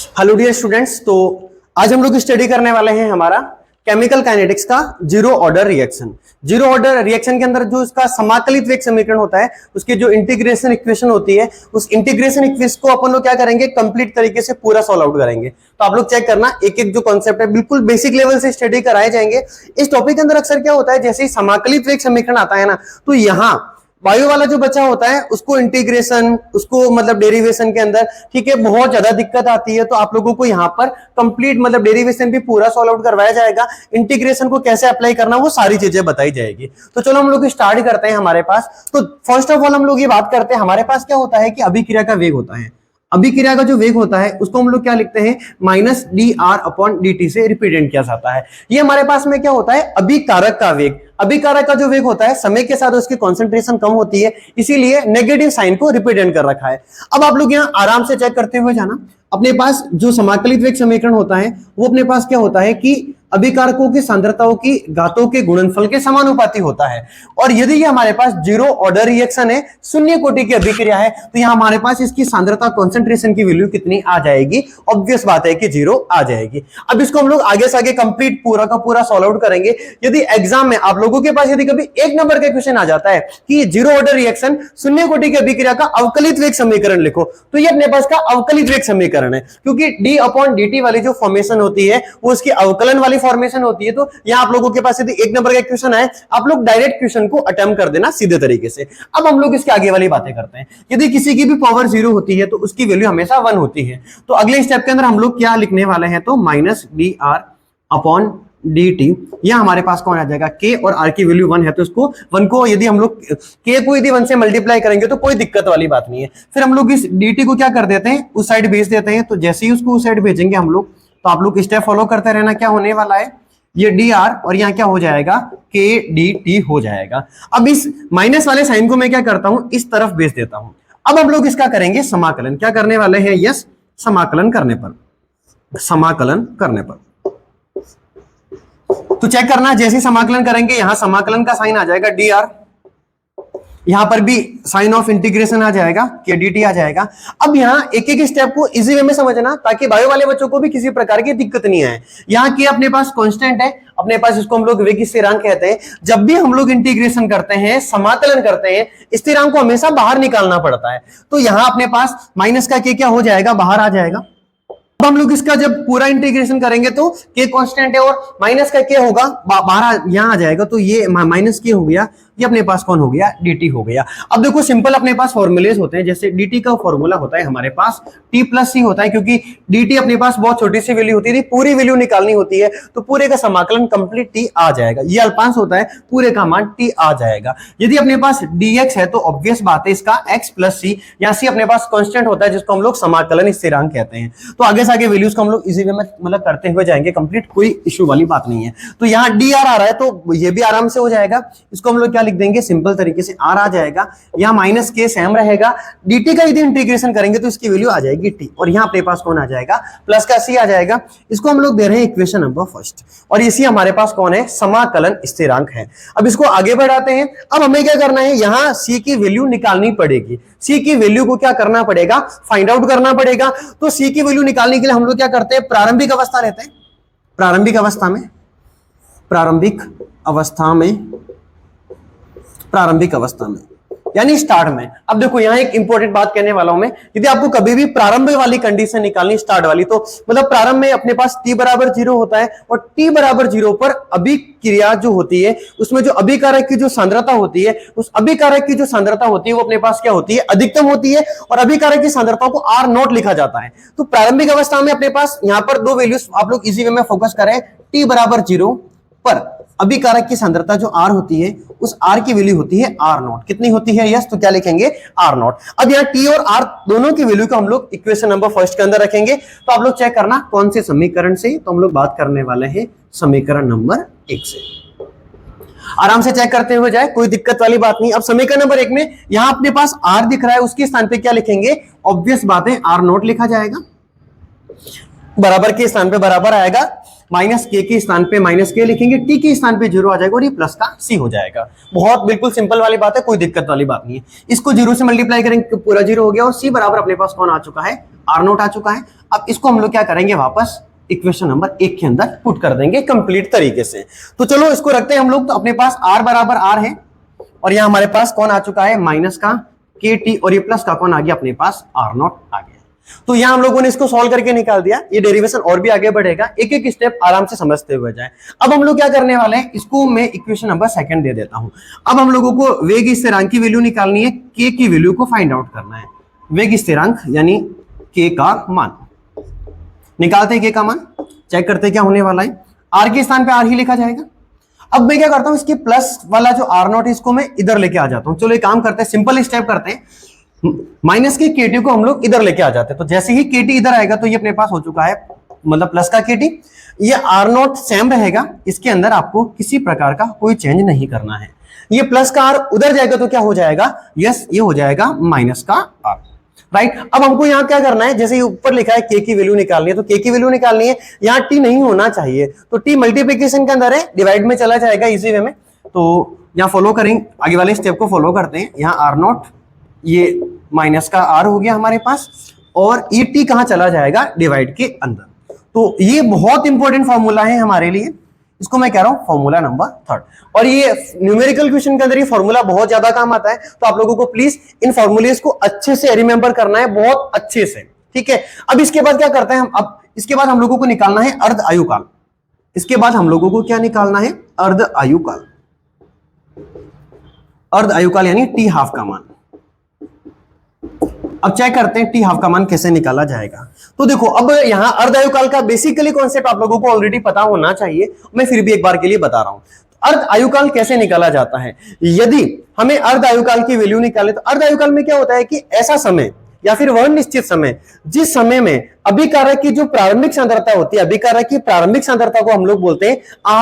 Hello dear students. तो आज हम लोग स्टडी करने वाले हैं हमारा केमिकल काइनेटिक्स का zero order reaction. Zero order reaction के अंदर जो इसका समाकलित वेग समीकरण होता है, उसकी जो इंटीग्रेशन इक्वेशन होती है, उस इंटीग्रेशन इक्वेशन को अपन लोग क्या करेंगे, कंप्लीट तरीके से पूरा सॉल्व आउट करेंगे। तो आप लोग चेक करना, एक एक जो कॉन्सेप्ट है बिल्कुल बेसिक लेवल से स्टडी कराए जाएंगे। इस टॉपिक के अंदर अक्सर क्या होता है, जैसे ही समाकलित वेग समीकरण आता है ना, तो यहाँ वायु वाला जो बचा होता है उसको इंटीग्रेशन, उसको मतलब डेरिवेशन के अंदर, ठीक है, बहुत ज्यादा दिक्कत आती है। तो आप लोगों को यहाँ पर कंप्लीट मतलब डेरिवेशन भी पूरा सॉल्व आउट करवाया जाएगा, इंटीग्रेशन को कैसे अप्लाई करना वो सारी चीजें बताई जाएगी। तो चलो हम लोग स्टार्ट करते हैं। हमारे पास तो फर्स्ट ऑफ ऑल हम लोग ये बात करते हैं, हमारे पास क्या होता है कि अभिक्रिया का वेग होता है। अभिक्रिया का जो वेग होता है उसको हम लोग क्या लिखते हैं, minus D R upon D T से रिप्रेजेंट किया जाता है। ये हमारे पास में क्या होता है, अभिकारक का वेग। अभिकारक का जो वेग होता है समय के साथ उसकी कॉन्सेंट्रेशन कम होती है, इसीलिए नेगेटिव साइन को रिप्रेजेंट कर रखा है। अब आप लोग यहाँ आराम से चेक करते हुए जाना, अपने पास जो समाकलित वेग समीकरण होता है वो अपने पास क्या होता है कि अभिकारकों की सांद्रताओं की घातों के गुणनफल के समानुपाती होता है। और यदि ये हमारे पास जीरो ऑर्डर रिएक्शन है, शून्य कोटि की अभिक्रिया है, तो यहाँ हमारे पास इसकी सांद्रता कॉन्सेंट्रेशन की वैल्यू कितनी आ जाएगी, ऑब्वियस बात है कि जीरो आ जाएगी। अब इसको हम लोग आगे से आगे कंप्लीट पूरा का पूरा सॉल्व आउट करेंगे। यदि एग्जाम में आप लोगों के पास यदि कभी एक नंबर का क्वेश्चन आ जाता है कि जीरो ऑर्डर रिएक्शन शून्य कोटि की अभिक्रिया का अवकलित वेग समीकरण लिखो, तो ये अपने पास का अवकलित वेग समीकरण है, क्योंकि डी अपॉन डी टी वाली जो फॉर्मेशन होती है वो उसकी अवकलन वाली फॉर्मेशन होती है। तो यहां आप लोगों के पास यदि एक नंबर का क्वेश्चन आए, आप लोग डायरेक्ट क्वेश्चन को अटेम्प्ट कर देना सीधे तरीके से। अब हम लोग इसके आगे वाली बातें करते हैं। यदि किसी की भी पावर जीरो होती है तो उसकी वैल्यू हमेशा 1 होती है। तो अगले स्टेप के अंदर हम लोग क्या लिखने वाले हैं, तो minus D R upon D T. यह हमारे पास कौन आ जाएगा, के और आर की वैल्यू 1 है, तो इसको 1 को यदि हम लोग के को यदि 1 से मल्टीप्लाई करेंगे तो कोई दिक्कत वाली बात नहीं है। फिर हम लोग इस डी टी को क्या कर देते हैं, उस साइड भेज देते हैं। तो जैसे ही उसको उस साइड भेजेंगे हम लोग, तो आप लोग स्टेप फॉलो करते रहना। क्या होने वाला है, ये डी आर और यहाँ क्या हो जाएगा, के डी टी हो जाएगा। अब इस माइनस वाले साइन को मैं क्या करता हूं, इस तरफ भेज देता हूं। अब हम लोग इसका करेंगे समाकलन। क्या करने वाले हैं, यस, समाकलन करने पर, समाकलन करने पर तो चेक करना, जैसे समाकलन करेंगे यहां समाकलन का साइन आ जाएगा डी आर, यहां पर भी साइन ऑफ इंटीग्रेशन आ जाएगा, के डी टी आ जाएगा। अब यहां एक एक स्टेप को इजी वे में समझना, ताकि बायो वाले बच्चों को भी किसी प्रकार की दिक्कत नहीं आए। यहां के अपने पास कांस्टेंट है, अपने पास इसको हम लोग वेग स्थिरांक कहते हैं। जब भी हम लोग इंटीग्रेशन करते हैं, समाकलन करते हैं, स्थिरांक को हमेशा बाहर निकालना पड़ता है। तो यहां अपने पास माइनस का के क्या हो जाएगा, बाहर आ जाएगा। अब हम लोग इसका जब पूरा इंटीग्रेशन करेंगे तो के कांस्टेंट है और माइनस का के होगा, बाहर यहां आ जाएगा, तो ये माइनस के हो गया, ये अपने पास कौन हो गया, dt हो गया। अब देखो सिंपल अपने पास फॉर्मूलेज होते हैं, जैसे dt का फॉर्मूला होता है हमारे पास t प्लस सी होता है, क्योंकि dt अपने पास बहुत छोटी सी वैल्यू होती है, पूरी वैल्यू निकालनी होती है, तो पूरे का समाकलन कंप्लीट t आ जाएगा। ये अल्पांश होता है, पूरे का मान t आ जाएगा। यदि अपने पास dx है तो ऑब्वियस बात है इसका x प्लस सी, या सी अपने पास कांस्टेंट होता है जिसको हम लोग समाकलन स्थिरांक कहते हैं। तो आगे से आगे वैल्यूज को हम लोग इजी वे में मतलब करते हुए जाएंगे कंप्लीट, कोई इश्यू वाली बात नहीं है। तो यहाँ dr आ रहा है तो ये भी आराम से हो जाएगा। इसको हम लोग क्या लिख देंगे, सिंपल तरीके से r आ जाएगा, यहाँ माइनस के सेम रहेगा। dt का यदि इंटीग्रेशन करेंगे तो इसकी वैल्यू आ जाएगी t, और यहाँ अपने पास कौन आ जाएगा, प्लस का c आ जाएगा। इसको हम लोग दे रहे हैं इक्वेशन नंबर फर्स्ट, और इसी हमारे पास कौन है, समाकलन स्थिरांक है। अब इसको आगे बढ़ाते हैं। अब हमें क्या करना है, यहाँ c की वैल्यू निकालनी पड़ेगी। c की वैल्यू को क्या करना पड़ेगा, फाइंड आउट करना पड़ेगा। तो c की वैल्यू निकालने के लिए हम लोग क्या करते हैं, प्रारंभिक अवस्था लेते हैं। प्रारंभिक अवस्था में, प्रारंभिक अवस्था में, प्रारंभिक अवस्था में यानी स्टार्ट में। अब देखो यहाँ एक इंपॉर्टेंट बात कहने वाला हूं मैं, यदि आपको कभी भी प्रारंभ वाली कंडीशन निकालनी, स्टार्ट वाली, तो मतलब प्रारंभ में अपने पास t बराबर 0 होता है, और t बराबर 0 पर अभिक्रिया जो होती है उसमें जो अभिकारक की जो सांद्रता होती है, उस अभिकारक की जो सांद्रता होती है वो अपने पास क्या होती है, अधिकतम होती है, और अभिकारक की सांद्रता को r नॉट लिखा जाता है। तो प्रारंभिक अवस्था में अपने पास यहाँ पर दो वैल्यूज आप लोग इसी वे में फोकस करें। t बराबर 0 पर अभिकारक की सांद्रता जो r होती है, उस r की वैल्यू होती है r नॉट। कितनी होती है, यस, तो क्या लिखेंगे, r नॉट। अब यहाँ t और r दोनों की वैल्यू को हम लोग इक्वेशन नंबर फर्स्ट के अंदर रखेंगे। तो आप लोग चेक करना कौन से समीकरण से, तो हम लोग बात करने वाले हैं समीकरण नंबर 1 से। आराम से चेक करते हुए जाए, कोई दिक्कत वाली बात नहीं। अब समीकरण नंबर 1 में यहाँ अपने पास r दिख रहा है, उसके स्थान पे क्या लिखेंगे, ऑब्वियस बात है r नॉट लिखा जाएगा, बराबर के स्थान पे बराबर आएगा, माइनस के स्थान पे माइनस के लिखेंगे, टी के स्थान पे 0 आ जाएगा, और ये प्लस का सी हो जाएगा। बहुत बिल्कुल सिंपल वाली बात है, कोई दिक्कत वाली बात नहीं है। इसको 0 से मल्टीप्लाई करेंगे, पूरा 0 हो गया, और सी बराबर अपने पास कौन आ चुका है, r नॉट आ चुका है। अब इसको हम लोग क्या करेंगे, वापस इक्वेशन नंबर 1 के अंदर पुट कर देंगे कंप्लीट तरीके से। तो चलो इसको रखते हैं हम लोग। तो अपने पास r बराबर r है और यहां हमारे पास कौन आ चुका है, माइनस का kt, और ये प्लस का कौन आ गया अपने पास, r0 आ गया। तो यहां हम लोगों ने इसको सॉल्व करके निकाल दिया। ये डेरिवेशन और भी आगे बढ़ेगा, एक एक स्टेप आराम से समझते हुए जाए। अब हम लोग क्या करने वाले हैं, इसको मैं इक्वेशन नंबर 2 दे देता हूं। अब हम लोगों को वेग स्थिरांक की वैल्यू निकालनी है, k की वैल्यू को फाइंड आउट करना है। वेग स्थिरांक यानी k का मान निकालते हैं, k का मान चेक करते हैं क्या होने वाला है। r के स्थान पे r ही लिखा जाएगा। अब मैं क्या करता हूं, इसके प्लस वाला जो r0 है इसको मैं इधर लेके आ जाता हूं। चलो एक काम करते हैं, सिंपल स्टेप करते हैं, माइनस के kt को हम लोग इधर लेके आ जाते हैं। तो जैसे ही kt इधर आएगा तो ये अपने पास हो चुका है, मतलब प्लस का kt। ये r0 सेम रहेगा, इसके अंदर आपको किसी प्रकार का कोई चेंज नहीं करना है। ये प्लस का r उधर जाएगा तो क्या हो जाएगा, यस ये हो जाएगा माइनस का r, राइट। अब हमको यहाँ क्या करना है, जैसे ऊपर लिखा है k की वैल्यू निकालनी है, तो k की वैल्यू निकालनी है। यहाँ t नहीं होना चाहिए, तो t मल्टीप्लिकेशन के अंदर है, डिवाइड में चला जाएगा इजी वे में। तो यहाँ फॉलो करेंगे, आगे वाले स्टेप को फॉलो करते हैं। यहाँ r0 ये माइनस का r हो गया हमारे पास, और ये t कहाँ चला जाएगा, डिवाइड के अंदर। तो ये बहुत इंपॉर्टेंट फॉर्मूला है हमारे लिए, इसको मैं कह रहा हूं फॉर्मूला नंबर 3। और ये न्यूमेरिकल क्वेश्चन के अंदर ये फॉर्मूला बहुत ज्यादा काम आता है, तो आप लोगों को प्लीज इन फॉर्मूलेस को अच्छे से रिमेंबर करना है, बहुत अच्छे से, ठीक है। अब इसके बाद क्या करते हैं हम, अब इसके बाद हम लोगों को निकालना है अर्ध आयुकाल। इसके बाद हम लोगों को क्या निकालना है, अर्ध आयुकाल। अर्ध आयुकाल यानी टी हाफ का मान। अब चेक करते हैं टी हाफ का मान कैसे निकाला जाएगा। तो देखो, अब यहां अर्ध आयुकाल का बेसिकली कॉन्सेप्ट आप लोगों को ऑलरेडी पता होना चाहिए, मैं फिर भी एक बार के लिए बता रहा हूं। अर्ध आयुकाल कैसे निकाला जाता है, यदि हमें अर्ध आयुकाल की वैल्यू निकाले तो अर्ध आयुकाल में क्या होता है कि ऐसा समय या फिर वह निश्चित समय जिस समय में अभिकारक की जो प्रारंभिक सांद्रता होती है, अभिकारक की प्रारंभिक सांद्रता को हम लोग बोलते हैं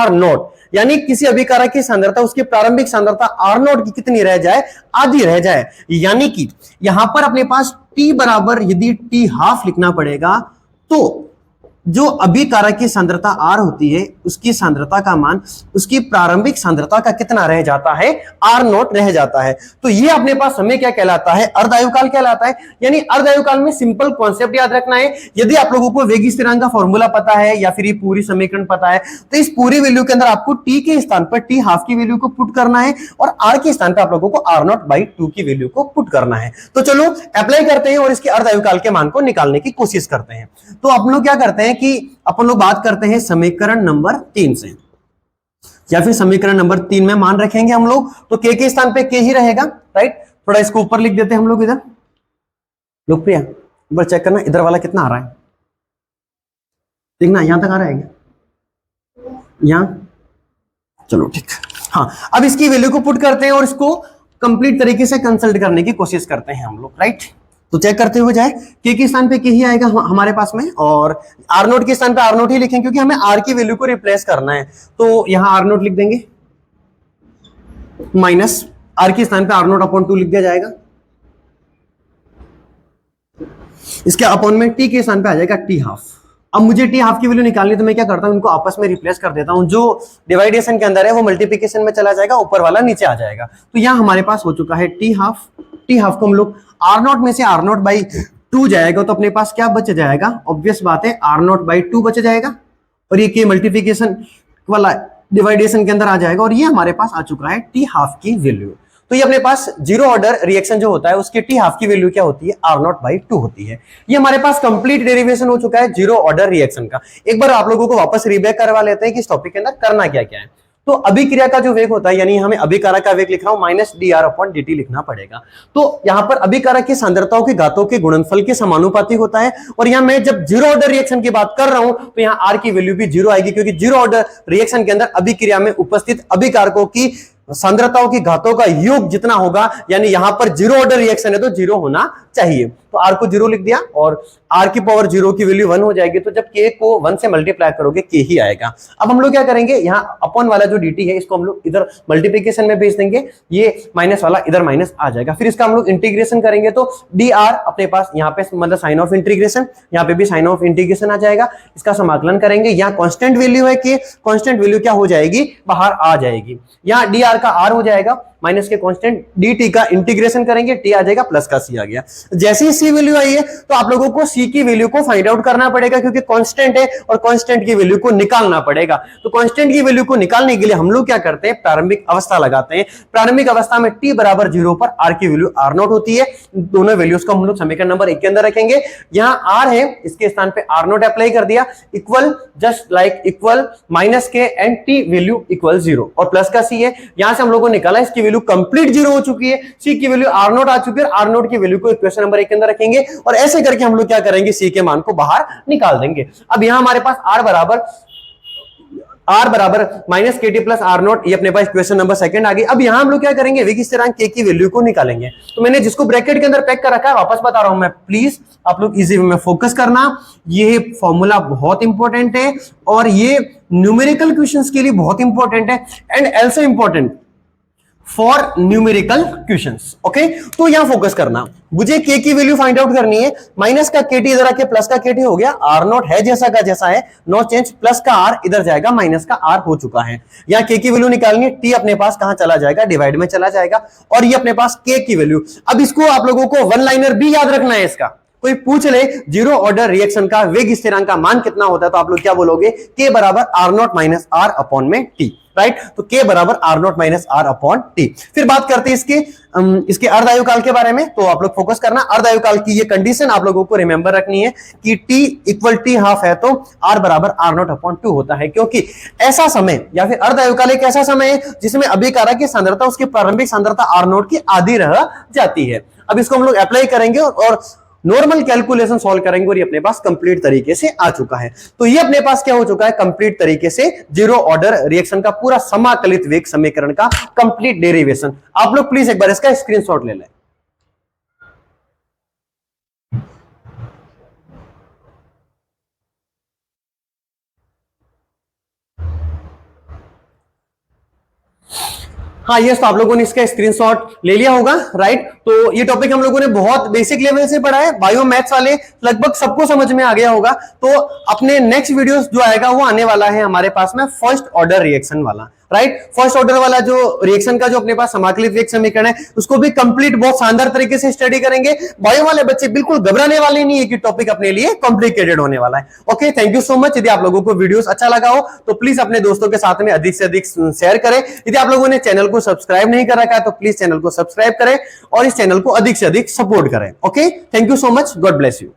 R0, यानी किसी अभिकारक की सांद्रता उसकी प्रारंभिक सांद्रता R0 की कितनी रह जाए, आधी रह जाए। यानी कि यहां पर अपने पास T बराबर यदि T हाफ लिखना पड़ेगा, तो जो अभिकारक की सांद्रता R होती है उसकी सांद्रता का मान उसकी प्रारंभिक सांद्रता का कितना रह जाता है, R0 रह जाता है। तो ये अपने पास समय क्या कहलाता है, अर्ध आयुकाल कहलाता है। यानी अर्ध आयुकाल में सिंपल कॉन्सेप्ट याद रखना है, यदि आप लोगों को वेग स्थिरांक का फॉर्मूला पता है या फिर ये पूरी समीकरण पता है, तो इस पूरी वैल्यू के अंदर आपको T के स्थान पर T हाफ की वैल्यू को पुट करना है और R के स्थान पर आप लोगों को R0/2 की वैल्यू को पुट करना है। तो चलो अप्लाई करते हैं और इसके अर्ध आयुकाल के मान को निकालने की कोशिश करते हैं। तो अपन लोग क्या करते हैं कि अपन लोग बात करते हैं समीकरण नंबर 3 से, या फिर समीकरण नंबर 3 में मान रखेंगे हम लोग, तो k के स्थान पे k ही रहेगा, राइट। थोड़ा इसको ऊपर लिख देते हैं हम लोग इधर, लोकप्रिय ऊपर चेक करना इधर वाला कितना आ रहा है, देखना यहां तक आ रहा है क्या, यहां, चलो ठीक। हाँ, अब इसकी वैल्यू को पुट करते हैं और इसको कंप्लीट तरीके से कंसल्ट करने की कोशिश करते हैं हम लोग, राइट। तो चेक करते हुए जाए, k के स्थान पे k ही आएगा हमारे पास में, और R0 के स्थान पे R0 ही लिखेंगे क्योंकि हमें R की वैल्यू को रिप्लेस करना है। तो यहां R0 लिख देंगे, माइनस R के स्थान पे R0/2 लिख दिया जाएगा। इसके अपॉन में t के स्थान पे आ जाएगा t हाफ। अब मुझे t हाफ की वैल्यू निकालनी, तो मैं क्या करता हूं, इनको आपस में रिप्लेस कर देता हूं। जो डिवाइडेशन के अंदर है वो मल्टीप्लिकेशन में चला जाएगा, ऊपर वाला नीचे आ जाएगा। तो यहां हमारे पास हो चुका है t हाफ। t हाफ को हम लोग R0 में से R0/2 जाएगा, तो अपने पास क्या बच जाएगा, ऑब्वियस बात है R0/2 बच जाएगा, और ये के मल्टीप्लिकेशन वाला डिवाइडेशन के अंदर आ जाएगा, और ये हमारे पास आ चुका है t हाफ की वैल्यू। तो ये अपने पास जीरो ऑर्डर रिएक्शन जो होता है उसके t हाफ की वैल्यू क्या होती है, R0/2 होती है। ये हमारे पास कंप्लीट डेरिवेशन हो चुका है जीरो ऑर्डर रिएक्शन का। एक बार आप लोगों को वापस रिबैक करवा लेते हैं कि इस टॉपिक के अंदर करना क्या क्या है। तो अभिक्रिया का जो वेग होता है, यानी हमें अभिकारक का वेग लिख रहा हूं -dr/dt लिखना पड़ेगा। तो यहां पर अभिकारक की सांद्रताओं के घातों के गुणनफल के समानुपाती होता है, और यहां मैं जब जीरो ऑर्डर रिएक्शन की बात कर रहा हूं तो यहां r की वैल्यू भी जीरो आएगी, क्योंकि जीरो ऑर्डर रिएक्शन के अंदर अभिक्रिया में उपस्थित अभिकारकों की सांद्रताओं की घातों का योग जितना होगा, यानी यहां पर जीरो ऑर्डर रिएक्शन है तो जीरो होना चाहिए। तो r को जीरो लिख दिया, और r की पावर जीरो की वैल्यू 1 हो जाएगी। तो जब k को 1 से मल्टीप्लाई करोगे k ही आएगा। अब हम लोग क्या करेंगे, यहाँ अपॉन वाला जो dt है इसको हम लोग इधर मल्टीप्लिकेशन में भेज देंगे, ये माइनस वाला इधर माइनस आ जाएगा। फिर इसका हम लोग इंटीग्रेशन करेंगे, तो dr अपने पास यहाँ पे मतलब साइन ऑफ इंटीग्रेशन, यहाँ पे भी साइन ऑफ इंटीग्रेशन आ जाएगा। इसका समाकलन करेंगे, यहाँ कॉन्स्टेंट वैल्यू है k, कॉन्स्टेंट वैल्यू क्या हो जाएगी, बाहर आ जाएगी। यहाँ dr का आर हो जाएगा माइनस के कांस्टेंट, डी टी का इंटीग्रेशन करेंगे, टी आ जाएगा प्लस का सी आ गया। जैसे ही सी वैल्यू आई है तो आप लोगों को सी की वैल्यू को फाइंड आउट करना पड़ेगा, क्योंकि कांस्टेंट है और कांस्टेंट की वैल्यू को निकालना पड़ेगा। तो कांस्टेंट की वैल्यू को निकालने के लिए हम लोग क्या करते हैं, प्रारंभिक अवस्था लगाते हैं। प्रारंभिक अवस्था में टी बराबर 0 पर आर की वैल्यू आर नॉट होती है। दोनों वैल्यूज को हम लोग समीकरण नंबर 1 के अंदर रखेंगे। यहां आर है, इसके स्थान पे आर नॉट अप्लाई कर दिया, equal just like equal minus के एंड टी वैल्यू इक्वल 0 और प्लस का सी है। यहां से हम लोगों ने निकाला इसकी वैल्यू कंप्लीट 0 हो चुकी है, सी की वैल्यू आर नॉट आ चुकी है, आर नॉट की वैल्यू को इक्वेशन नंबर 1 के अंदर रखेंगे और ऐसे करके हम लोग क्या करेंगे, सी के मान को बाहर निकाल देंगे। अब यहां हमारे पास आर बराबर माइनस के टी प्लस आर नॉट, ये अपने पास इक्वेशन नंबर 2 आ गई। अब यहां हम लोग क्या करेंगे, वेग स्थिरांक के की वैल्यू को निकालेंगे। तो मैंने जिसको ब्रैकेट के अंदर पैक कर रखा है, वापस बता रहा हूं मैं, प्लीज आप लोग इजी वे में फोकस करना। ये फॉर्मूला बहुत इंपॉर्टेंट है और ये न्यूमेरिकल क्वेश्चंस के लिए बहुत इंपॉर्टेंट है and also important for numerical questions. Okay, तो यहां फोकस करना, मुझे के की वैल्यू फाइंड आउट करनी है। माइनस का केटी इधर आके प्लस का केटी हो गया, आर नॉट है जैसा का जैसा है, नो चेंज, प्लस का आर इधर जाएगा, माइनस का आर हो चुका है। यहां के की वैल्यू निकालनी है, टी अपने पास कहां चला जाएगा, डिवाइड में चला जाएगा और ये अपने पास के की वैल्यू। अब इसको आप लोगों को वन लाइनर भी याद रखना है। इसका कोई पूछ ले जीरो ऑर्डर रिएक्शन का वेग स्थिरांक का मान कितना होता है, तो आप लोग क्या बोलोगे, के बराबर R naught minus R upon में टी, राइट। तो के बराबर R naught minus R upon T. फिर बात करते हैं इसके अर्धायुकाल के बारे में। तो आप लोग फोकस करना, अर्धायुकाल की ये कंडीशन आप लोगों को रिमेंबर रखनी है कि टी इक्वल टी हाफ है तो आर बराबर आर नॉट अपॉन 2 होता है, क्योंकि ऐसा समय या फिर अर्धायुकाल एक ऐसा समय है जिसमें अभिकारक की सांद्रता उसकी प्रारंभिक सांद्रता आर नॉट की आधी रह जाती है। अब इसको हम लोग अप्लाई करेंगे और नॉर्मल कैलकुलेशन सॉल्व करेंगे और ये अपने पास कंप्लीट तरीके से आ चुका है। तो ये अपने पास क्या हो चुका है, कंप्लीट तरीके से जीरो ऑर्डर रिएक्शन का पूरा समाकलित वेग समीकरण का कंप्लीट डेरिवेशन। आप लोग प्लीज एक बार इसका स्क्रीनशॉट ले लें। हाँ यस, तो आप लोगों ने इसका स्क्रीनशॉट ले लिया होगा, राइट। तो ये टॉपिक हम लोगों ने बहुत बेसिक लेवल से पढ़ा है, बायो मैथ्स वाले लगभग सबको समझ में आ गया होगा। तो अपने नेक्स्ट वीडियोस जो आएगा वो आने वाला है हमारे पास में फर्स्ट ऑर्डर रिएक्शन वाला, राइट। फर्स्ट ऑर्डर वाला जो रिएक्शन का जो अपने पास समाकलित वेग समीकरण है उसको भी कंप्लीट बहुत शानदार तरीके से स्टडी करेंगे। बायो वाले बच्चे बिल्कुल घबराने वाले नहीं है कि टॉपिक अपने लिए कॉम्प्लिकेटेड होने वाला है। Okay, thank you so much. यदि आप लोगों को वीडियोस अच्छा लगा हो तो प्लीज अपने दोस्तों के साथ में अधिक से अधिक शेयर करें। यदि आप लोगों ने चैनल को सब्सक्राइब नहीं कर रखा है तो प्लीज चैनल को सब्सक्राइब करें और इस चैनल को अधिक से अधिक सपोर्ट करें। Okay, thank you so much, God bless you.